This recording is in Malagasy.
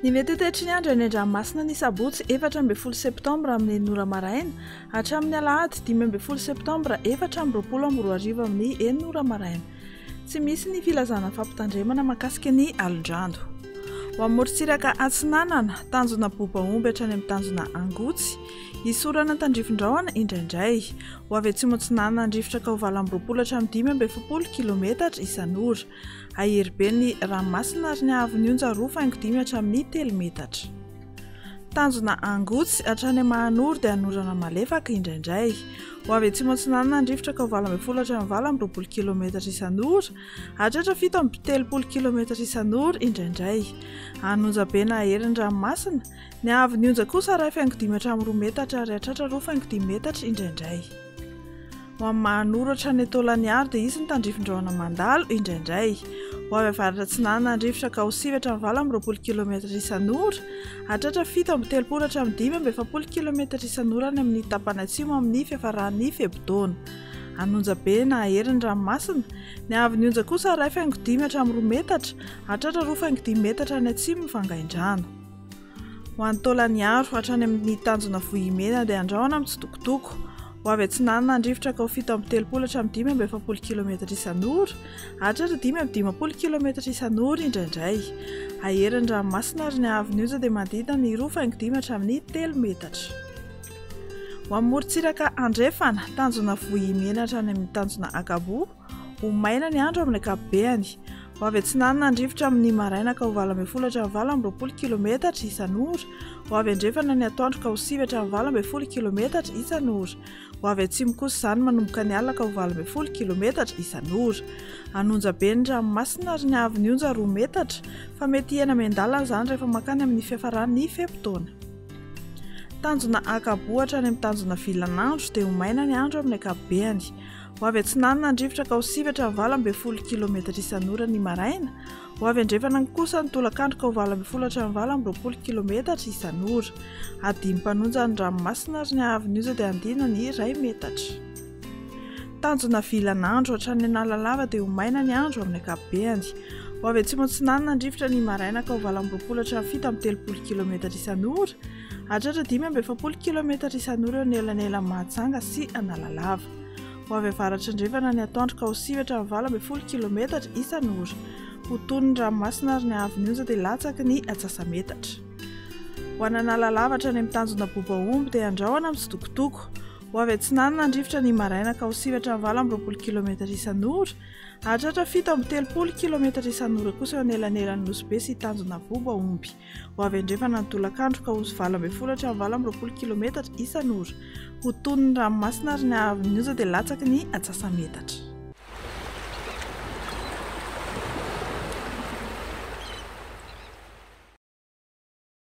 Ny vetetetry ny andro eny an-dranomasina ny sabotsy 14 septambra amin'ny enora maraina hatramin'ny alahady 15 septambra 2024 amin'ny enora maraina. Tsy misy ny filazana fampitandremana mahakasika ny alondrando. Ho amorontsiraka Atsinanana, tanjona Bobaomby hatrany amin'ny tanjona Angotsy, isorana Tandrifin-drahona indraindray. Ho avy atsimo Atsinanana andrifotra ka ho 20 hatramin'ny 5 kilometatra isan'ora. Aheribe ny ranomasina ary ny haavon'ny onja roa faingo 5 hatramin'ny 3 metatra. Tanjona Angotsy hatrany Mahanoro dia hanorana malefaka indraindray. Ho avy atsimo Atsinanana andrifotra ka ho 20 hatramin'ny 20 kilometatra isan'ora, hatratra 7 kilometatra isan'ora indraindray. Anonjabe na aherin'ny ranomasina, ny haavon'ny onja kosa 2,5 hatramin'ny 2 metatra ary hatratra 2,5 metatra indraindray. Ho amin'ny Mahanoro hatrany Tolaniary dia izy ny Tandrifin-drahona mandalo indraindray. Ho avy avaratra Atsinanana andrifotra ka ho 7 hatramin'ny 20 kilometatra isan'ora, hatratra 7 hatramin'ny 20 kilometatra isan'ora ny amin'ny tapany atsimo amin'ny fiafaran'ny Febitaona. Anonjabe na aherin'ny ranomasina, ny haavon'ny onja kosa 2,5 hatramin'ny 2 metatra, hatratra 2,5 metatra ny atsimo mifangaindrano. Ho an'ny Tolaniary hatrany amin'ny tanjona Vohimena dia andrahona amin'ny tsitokotoko. Ho avy Atsinanana andrifotra ka ho 7 hatramin'ny 20 kilometatra isan'ora, hatratra 10 kilometatra isan'ora indraindray. Aherin'ny ranomasina ary ny haavon'ny onja dia manodidina ny 2,5 hatramin'ny 3 metatra. Ho amorontsiraka Andrefana, tanjona Vohimena hatrany amin'ny tanjona Akabo, ho maina ny andro amin'ny ankapobeny. Ho avy Atsinanana andrifotra amin'ny maraina ka ho 20 hatramin'ny 20 kilometatra isan'ora. Ho avy andrefana ny atoandro ka ho 7 hatramin'ny 20 kilometatra isan'ora. Ho avy atsimo kosa izany manomboka ny alina ka ho 20 kilometatra isan'ora. Anonjabe ny ranomasina ary ny haavon'ny onja 2 metatra, fa mety hiaina miandalana izany rehefa makany amin'ny fiafaran'ny Febitaona. Tanjona Akabo hatrany amin'ny tanjona Vilanandro dia ho maina ny andro amin'ny ankapobeny. Ho avy Atsinanana andrifotra ka ho 7 hatramin'ny 20 kilometatra isan'ora ny maraina. Ho avy andrefana kosa ny tolakandro ka ho 20 hatramin'ny 20 kilometatra isan'ora. Adimy mpanonja ny ranomasina ary ny haavon'ny onja dia andina ny 2 metatra. Tanjona Vilanandro hatrany Analalava dia ho maina ny andro amin'ny ankapobeny. Ho avy atsimo Atsinanana andrifotra ny maraina ka ho 20 hatramin'ny 7 kilometatra isan'ora, hatratra 15 kilometatra isan'ora eo ny elanela Mahajanga sy Analalava. Ho avy avaratra andrefana ny atoandro ka ho 7 hatramin'ny 20 kilometatra isan'ora. Ho tony ny ranomasina ary ny haavon'ny onja dia latsaky ny atsasametatra. Ho an'ny Analalava hatrany amin'ny tanjona Bobaomby dia andrahona amin'ny tsitokotoko. Ho avy Atsinanana andrifotra ny maraina ka ho 7 hatramin'ny 20 kilometatra isan'ora, hatratra 7 kilometatra isan'ora kosa eo anelanelan'ny Nosy Be sy tanjona Bobaomby. Ho avy andrefana ny tolakandro ka ho 20 hatramin'ny 20 kilometatra isan'ora. Ho tony ny ranomasina ary ny haavon'ny onja dia latsaky ny atsasametatra.